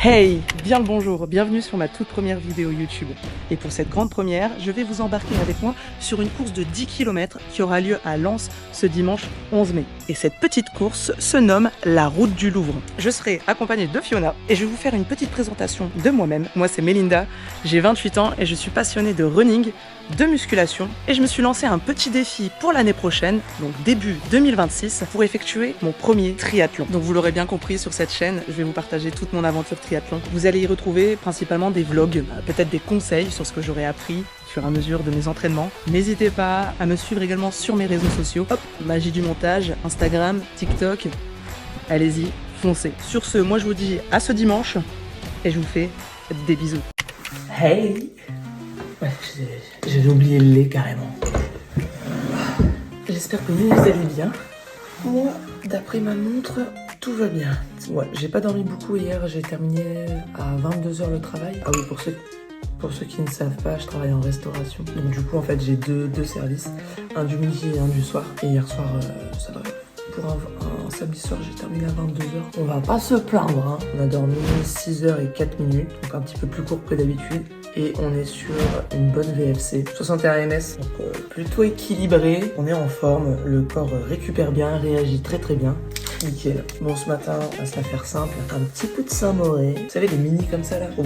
Hey, bien le bonjour, bienvenue sur ma toute première vidéo YouTube. Et pour cette grande première, je vais vous embarquer avec moi sur une course de 10 km qui aura lieu à Lens ce dimanche 11 mai. Et cette petite course se nomme la Route du Louvre. Je serai accompagnée de Fiona et je vais vous faire une petite présentation de moi-même. Moi c'est Melinda, j'ai 28 ans et je suis passionnée de running, de musculation et je me suis lancé un petit défi pour l'année prochaine, donc début 2026, pour effectuer mon premier triathlon. Donc vous l'aurez bien compris, sur cette chaîne, je vais vous partager toute mon aventure triathlon. Vous allez y retrouver principalement des vlogs, peut-être des conseils sur ce que j'aurai appris au fur et à mesure de mes entraînements. N'hésitez pas à me suivre également sur mes réseaux sociaux. Hop, magie du montage, Instagram, TikTok. Allez-y, foncez. Sur ce, moi je vous dis à ce dimanche et je vous fais des bisous. Hey! Ouais, j'ai oublié le lait carrément. J'espère que vous allez bien. Moi, d'après ma montre, tout va bien. Ouais, j'ai pas dormi beaucoup hier, j'ai terminé à 22 h le travail. Ah oui, pour ceux qui ne savent pas, je travaille en restauration. Donc du coup, en fait, j'ai deux services, un du midi et un du soir. Et hier soir, ça va. Pour un samedi soir, j'ai terminé à 22 h. On va pas se plaindre, hein. On a dormi 6 h et 4 minutes, donc un petit peu plus court que d'habitude. Et on est sur une bonne VFC, 61 ms, donc plutôt équilibré. On est en forme, le corps récupère bien, réagit très bien. Nickel. Bon, ce matin, on va se la faire simple. Un petit peu de Saint-Moré. Vous savez, les mini comme ça là. Oh,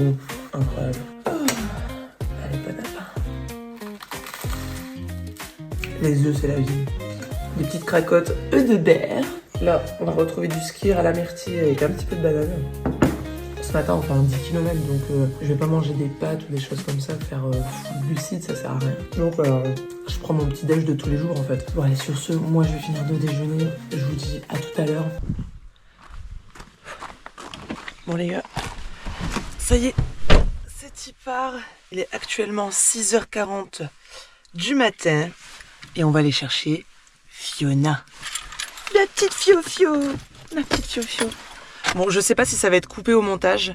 incroyable. Oh, allez, pas d'appart. Les œufs, c'est la vie. Des petites cracottes œufs de berre. Là, on a retrouvé du skyr à la myrtille avec un petit peu de banane. Ce matin, on fait un 10 km, donc je vais pas manger des pâtes ou des choses comme ça, faire glucides, ça sert à rien. Donc je prends mon petit déj de tous les jours en fait. Bon allez, sur ce, moi je vais finir de déjeuner. Je vous dis à tout à l'heure. Bon les gars, ça y est, c'est y part. Il est actuellement 6 h 40 du matin et on va aller chercher Fiona. La petite Fio-Fio. La petite Fio-Fio. Bon, je sais pas si ça va être coupé au montage,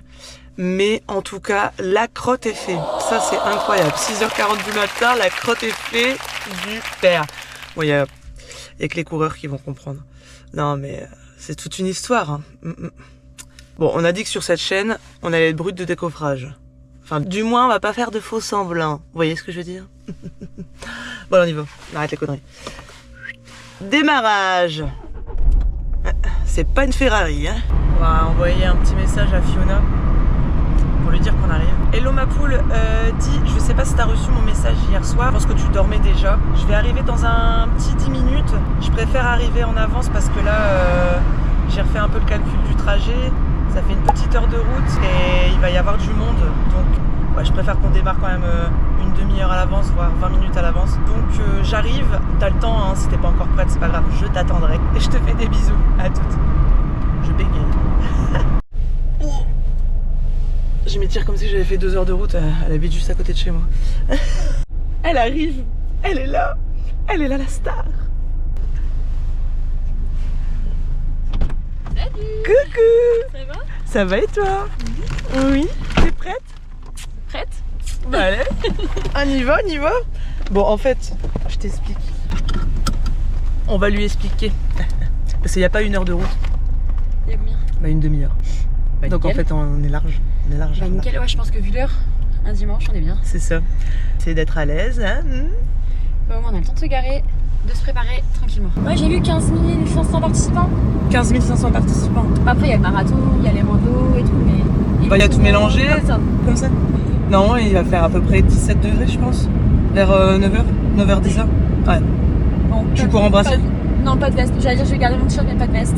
mais en tout cas, la crotte est faite. Ça, c'est incroyable. 6 h 40 du matin, la crotte est faite du père. Bon, il y a que les coureurs qui vont comprendre. Non, mais c'est toute une histoire. Hein. Bon, on a dit que sur cette chaîne, on allait être brut de décoffrage. Enfin, du moins, on va pas faire de faux semblants. Vous voyez ce que je veux dire? Bon, on y va. On arrête les conneries. Démarrage. C'est pas une Ferrari, hein. On va envoyer un petit message à Fiona pour lui dire qu'on arrive. Hello ma poule, dis, je sais pas si t'as reçu mon message hier soir, je pense que tu dormais déjà. Je vais arriver dans un petit 10 minutes. Je préfère arriver en avance parce que là, j'ai refait un peu le calcul du trajet. Ça fait une petite heure de route et il va y avoir du monde. Donc ouais, je préfère qu'on démarre quand même une demi-heure à l'avance, voire 20 minutes à l'avance. Donc j'arrive, t'as le temps, hein, si t'es pas encore prête, c'est pas grave, je t'attendrai. Et je te fais des bisous, à toutes. Je bégaye. Je m'étire comme si j'avais fait 2 heures de route, elle habite juste à côté de chez moi. Elle arrive, elle est là la star. Salut. Coucou. Ça va? Ça va et toi? Oui. T'es prête? Prête? Bah allez, on y va. Bon, en fait, je t'explique. On va lui expliquer. Parce qu'il n'y a pas 1 heure de route. Il y a combien? Bah une demi-heure. Bah, donc nickel. en fait, on est large. Bah nickel, ouais, je pense que vu l'heure, un dimanche, on est bien. C'est ça. C'est d'être à l'aise, hein. Bah, au moins, on a le temps de se garer, de se préparer tranquillement. Ouais, j'ai vu 15 500 participants. 15 500 participants. Après, il y a le marathon, il y a les randos et tout, mais... Bah, il y a tout mélangé. Comme ça. Non, il va faire à peu près 17 degrés, je pense. Vers 9h, 9h, 10h. Ouais. Bon, Tu cours en brassière? Non, pas de veste. J'allais dire, je vais garder mon t-shirt, mais pas de veste.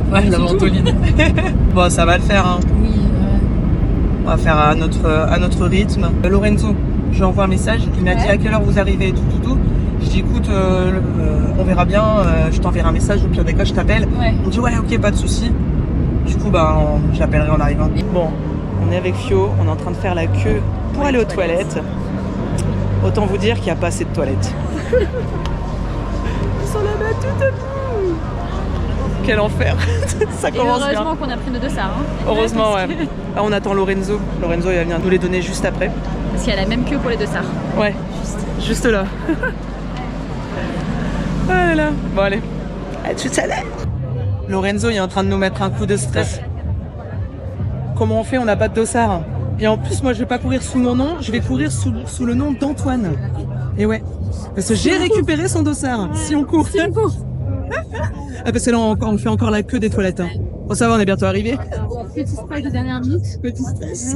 Ouais, la ventoline. Bon, ça va le faire, hein. Oui, On va faire à notre rythme. Lorenzo, je lui envoie un message. Il m'a dit à quelle heure vous arrivez et tout. Je dis écoute, on verra bien. Je t'enverrai un message. Au pire des cas, je t'appelle. ouais. On dit ouais, ok, pas de souci. Du coup, bah, j'appellerai en arrivant. Bon, on est avec Fio. On est en train de faire la queue pour aller aux toilettes. Autant vous dire qu'il n'y a pas assez de toilettes. Ils sont là-bas tout à bout. Quel enfer. Ça Et commence bien. heureusement qu'on a pris nos deux sards. Hein. Heureusement, ouais. Là, on attend Lorenzo. Lorenzo, il va venir nous les donner juste après. Parce qu'il y a la même queue pour les deux sards. Ouais, juste là. Oh là là. Bon, allez. À tout à l'heure. Lorenzo, il est en train de nous mettre un coup de stress. comment on fait, on n'a pas de dossard. Et en plus, moi, je vais pas courir sous mon nom, je vais courir sous le nom d'Antoine. Et ouais, parce que j'ai récupéré son dossard. Si on court. Ah, parce que là, on fait encore la queue des toilettes. Hein. Bon, ça va, on est bientôt arrivé. Petit stress de dernière minute. Petit stress.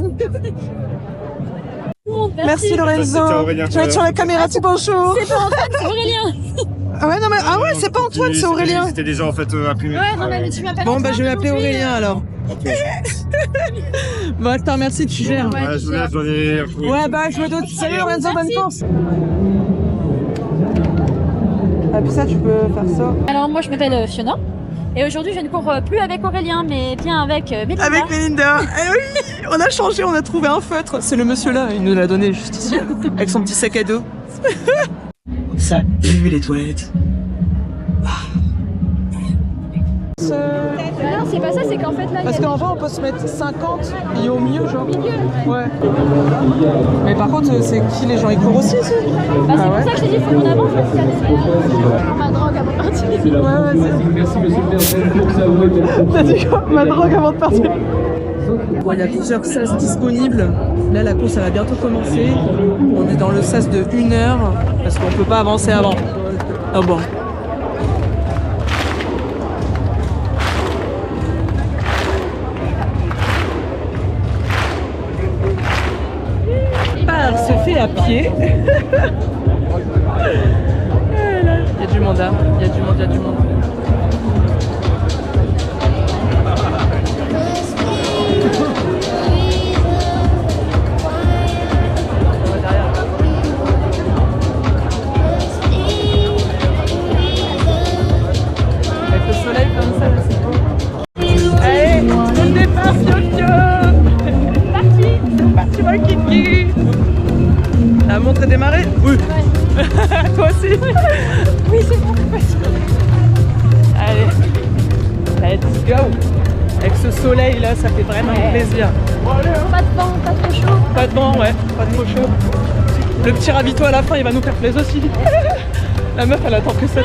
Merci Lorenzo. Je vais être sur la caméra, tu bonjour. C'est pas Antoine, c'est Aurélien. Ah ouais, non, mais ah ouais, c'est pas Antoine, c'est Aurélien. C'était déjà en fait appelé. Ouais, non, mais tu m'appelles. Bon, bah, je vais l'appeler Aurélien alors. Bon, je te remercie, tu gères. Ouais, je vous laisse, Ouais, bah, je me doute. Salut Lorenzo, bonne course. Ah, puis ça, tu peux faire ça. Alors, moi, je m'appelle Fiona. Et aujourd'hui, je ne cours plus avec Aurélien, mais bien avec Mélinda. Avec Mélinda. Eh oui, on a changé, on a trouvé un feutre. C'est le monsieur là, il nous l'a donné juste ici, avec son petit sac à dos. Ça pue les toilettes. Non, c'est pas ça, c'est qu'en fait là. Parce qu'en vrai, on peut se mettre 50 et au milieu, genre. Ouais. Mais par contre, c'est qui les gens? Ils courent aussi, ici? Bah, c'est pour ça que je t'ai dit, il faut qu'on avance parce qu'il y a des ma drogue avant de partir. Ouais, vas-y. Merci monsieur le maire. T'as dit quoi? Ma drogue avant de partir. Bon, il y a plusieurs sas disponibles. Là, la course, elle va bientôt commencer. On est dans le sas de 1 heure parce qu'on peut pas avancer avant. Ah bon. Se fait à pied. Il y a du monde, hein. Il y a du monde, il y a du monde. Avec le soleil comme ça, là, c'est beau. Allez, on dépasse Tokyo. C'est parti mon kiki. La montre est démarrée? Oui. Ouais. Toi aussi? Oui, c'est bon. Allez, let's go. Avec ce soleil là, ça fait vraiment plaisir. Pas de vent, pas trop chaud. Pas de vent, ouais, pas trop chaud. Le petit ravito à la fin, il va nous faire plaisir aussi. La meuf, elle attend que ça.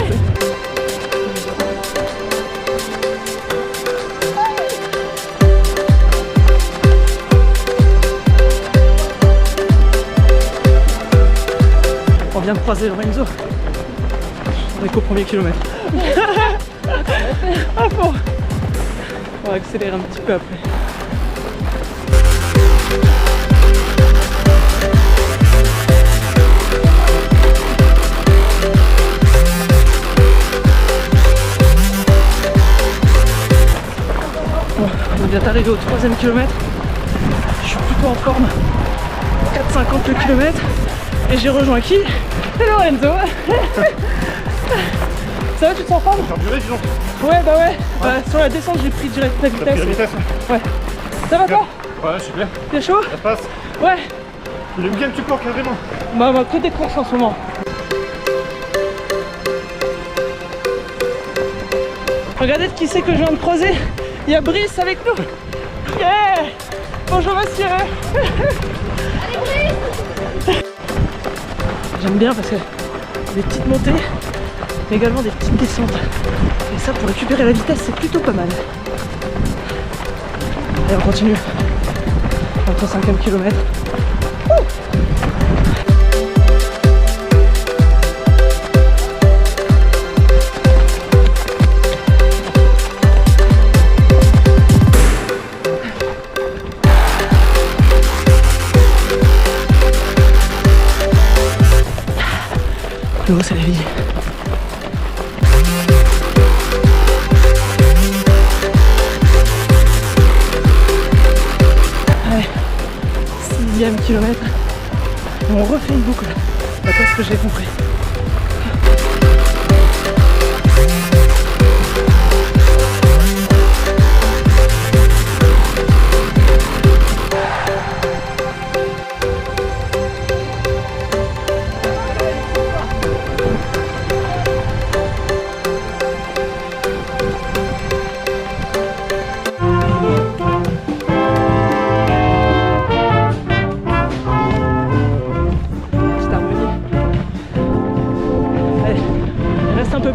On vient de croiser Lorenzo. On est qu'au premier kilomètre. Ah bon. On va accélérer un petit peu après. Bon, on vient d'arriver au 3e kilomètre. Je suis plutôt en forme. 4,50 le kilomètre. Et j'ai rejoint qui? C'est Lorenzo. Ça va, tu te sens forme? Ouais, bah ouais. Bah, sur la descente, j'ai pris direct la vitesse. Ouais. Ça va toi? Ouais, super. T'es chaud? Ça passe. Ouais. Le week-end, tu cours carrément. Bah, que des courses en ce moment. Regardez qui c'est que je viens de croiser. Il y a Brice avec nous. Yeah. Bonjour monsieur. Allez, Brice. J'aime bien parce que des petites montées, mais également des petites descentes. Et ça, pour récupérer la vitesse, c'est plutôt pas mal. Allez, on continue. Notre 5e kilomètre. L'eau, c'est la vie. Allez, 6e kilomètre. Et on refait une boucle. D'après ce que j'ai compris.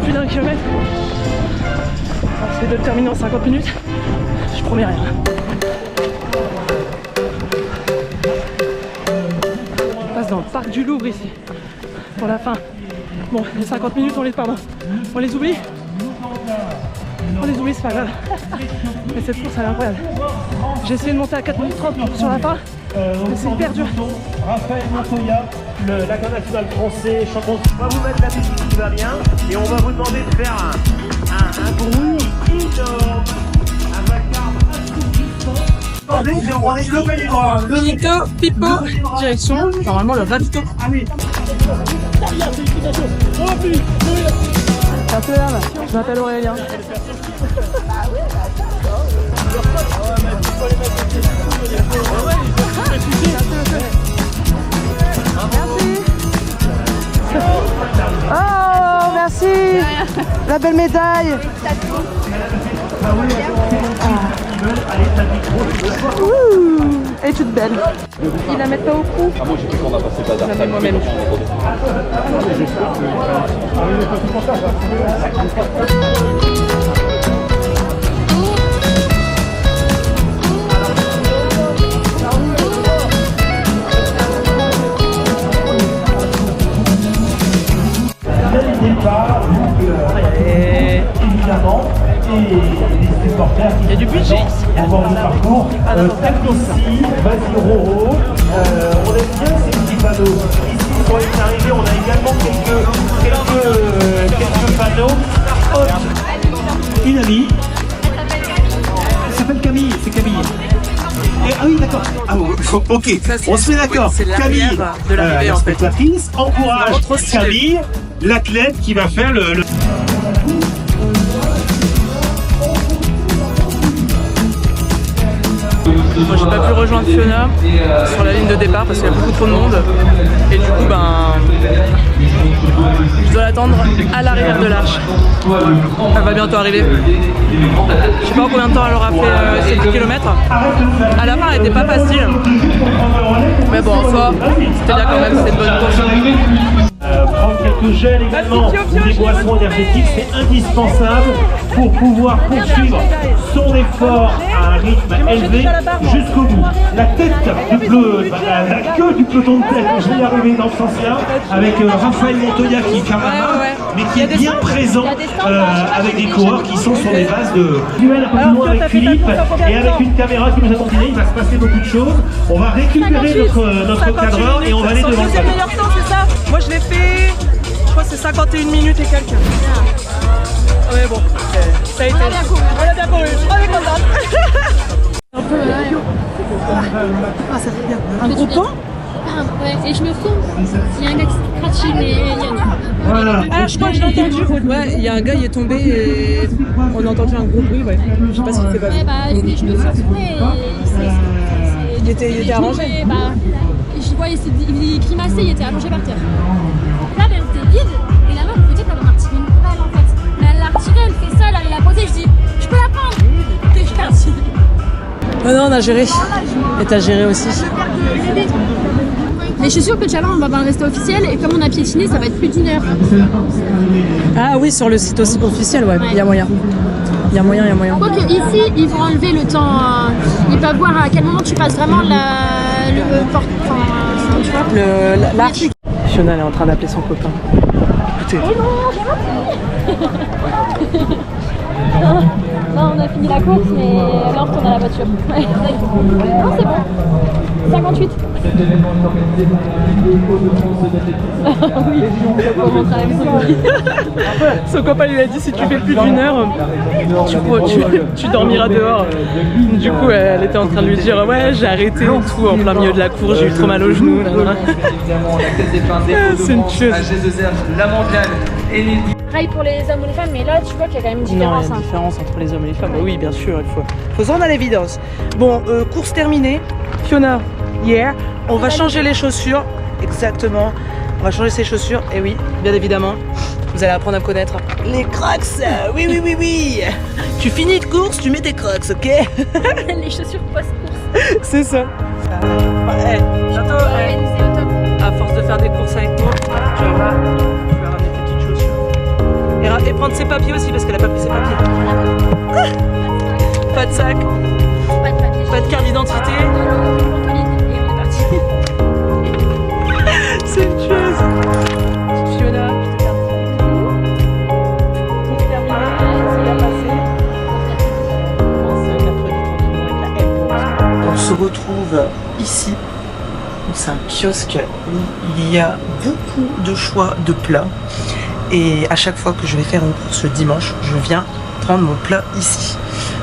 Plus d'1 kilomètre. On va essayer de le terminer en 50 minutes. Je promets rien. l'arc du Louvre ici, pour la fin. Bon, les 50 minutes, on les oublie. On les oublie, c'est pas grave. Mais cette course, elle est incroyable. J'ai essayé de monter à 4 minutes 30 sur la fin, mais c'est hyper dur. Raphaël Montoya, l'international français, champion. On va vous mettre la musique qui va bien et on va vous demander de faire un bruit énorme. Un vacarme assouplissant. Benito, Pippo, direction, normalement le ravito. Un peu là, je m'appelle Aurélien. Oh, merci. La belle médaille. Elle est toute belle. Ils la mettent pas au cou. Ah, moi j'ai cru qu'on a passé pas Je la mets moi-même. Évidemment, et les supporters qui Il y a du budget ici. avant le parcours. Aussi, vas-y Roro. On aime bien ces petits panneaux. Ici, quand il est arrivé, on a également quelques panneaux. Hop. Une amie. Elle s'appelle Camille, c'est Camille. Ah oui, d'accord. Ah, ok, on se met d'accord. C'est Camille, l'arrière de l'arrivée la en fait. spectatrice, encourage Trop stylé. Camille, l'athlète qui va faire le... Moi j'ai pas pu rejoindre Fiona sur la ligne de départ parce qu'il y a beaucoup trop de monde et du coup je dois l'attendre à l'arrière de l'arche. Elle va bientôt arriver. Je sais pas en combien de temps elle aura fait ces 10 km. À la fin elle était pas facile. Mais bon en soi c'était bien quand même, c'était une bonne course. Prendre quelques gels également ou des boissons énergétiques, c'est indispensable pour pouvoir poursuivre son effort à un rythme élevé jusqu'au bout. La tête du la queue du peloton de tête, je vais y arriver dans ce sens-là, avec Raphaël Montoya qui est camarade, mais qui est bien présent avec des coureurs qui sont sur des bases de duel un peu plus loin avec Philippe et avec une caméra qui nous a continué. Il va se passer beaucoup de choses. On va récupérer notre cadreur et on va aller devant le C'est le meilleur temps, c'est ça. Moi je l'ai fait, je crois que c'est 51 minutes et quelques. Ouais bon, ça a été. On a bien couru, on est contente. Ah ça fait bien. Un gros pan. Ouais, et je me fous. Il y a un gars qui se crache, mais il y a Voilà. Ah je crois que je l'ai entendu. Ouais, il y a un gars, il est tombé et on a entendu un gros bruit, ouais. Je sais pas si c'était pas Ouais, bah, je me suis retournée et Il était arrangé. Et bah, je voyais, il grimaçait, il était allongé par terre. Là, elle était vide et la meuf me dit qu'elle en a retiré une poubelle en fait. Mais elle l'a retirée, elle fait ça, elle l'a posée, je dis, je peux la prendre. Et je suis partie. Oh non, on a géré. Et t'as géré aussi. Mais je suis sûre que Tchala, on va pas rester officiel et comme on a piétiné, ça va être plus d'1 heure. Ah oui, sur le site aussi officiel, ouais, il y a moyen. Il y a moyen, il y a moyen. Quoique ici, ils vont enlever le temps. Ils peuvent voir à quel moment tu passes vraiment le porte. Enfin, tu vois. L'arche. Fiona elle est en train d'appeler son copain. Écoutez. Non, on a fini la course, mais là on retourne à la voiture. Ouais. Non, c'est bon. 58. Oui, on rentre à la maison. Son copain lui a dit si tu fais plus d'1 heure, tu dormiras dehors. Du coup, elle était en train de lui dire ouais, j'ai arrêté et tout en plein milieu de la course, j'ai eu trop mal aux genoux. C'est une tueuse. La mondiale et les Pareil pour les hommes ou les femmes, mais là tu vois qu'il y a quand même une Non, il différence. y a une différence entre les hommes et les femmes. Oui, bien sûr, il faut se rendre à l'évidence. Bon, course terminée. Fiona, hier, on va changer les chaussures. Exactement. On va changer ses chaussures. Et oui, bien évidemment, vous allez apprendre à me connaître. Les Crocs. Oui, oui, oui, oui. Tu finis de course, tu mets tes Crocs, ok? Les chaussures post-course. C'est ça. Ouais, bientôt. Organisé au top. À force de faire des courses avec moi, tu vas voir, je vais ramener tes petites chaussures. Et prendre ses papiers aussi, parce qu'elle a pas pris ses papiers. Pas de sac, Pas de papier. pas de carte d'identité. Et on est parti. C'est se retrouve ici. C'est un kiosque où il y a beaucoup de choix de plats. Et à chaque fois que je vais faire une course le dimanche, je viens prendre mon plat ici.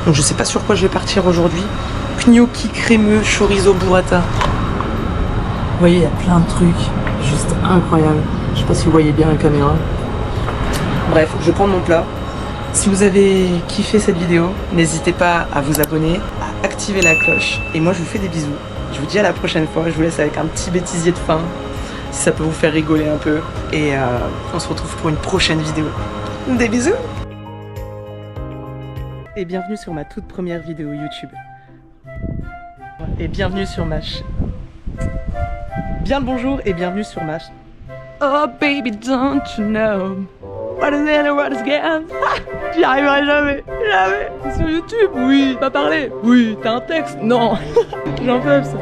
Donc je sais pas sur quoi je vais partir aujourd'hui. Gnocchi crémeux, chorizo burrata. Vous voyez, il y a plein de trucs. Juste incroyable. Je sais pas si vous voyez bien la caméra. Bref, je vais prendre mon plat. Si vous avez kiffé cette vidéo, n'hésitez pas à vous abonner, à activer la cloche. Et moi, je vous fais des bisous. Je vous dis à la prochaine fois. Je vous laisse avec un petit bêtisier de fin, si ça peut vous faire rigoler un peu. Et on se retrouve pour une prochaine vidéo. Des bisous! Et bienvenue sur ma toute première vidéo YouTube. Et bienvenue sur ma chaîne. Bien le bonjour et bienvenue sur ma chaîne. Oh baby, don't you know what is in the world is again? J'y arriverai jamais, jamais. Sur YouTube, oui. Pas parler, oui. T'as un texte? Non. J'en peux ça.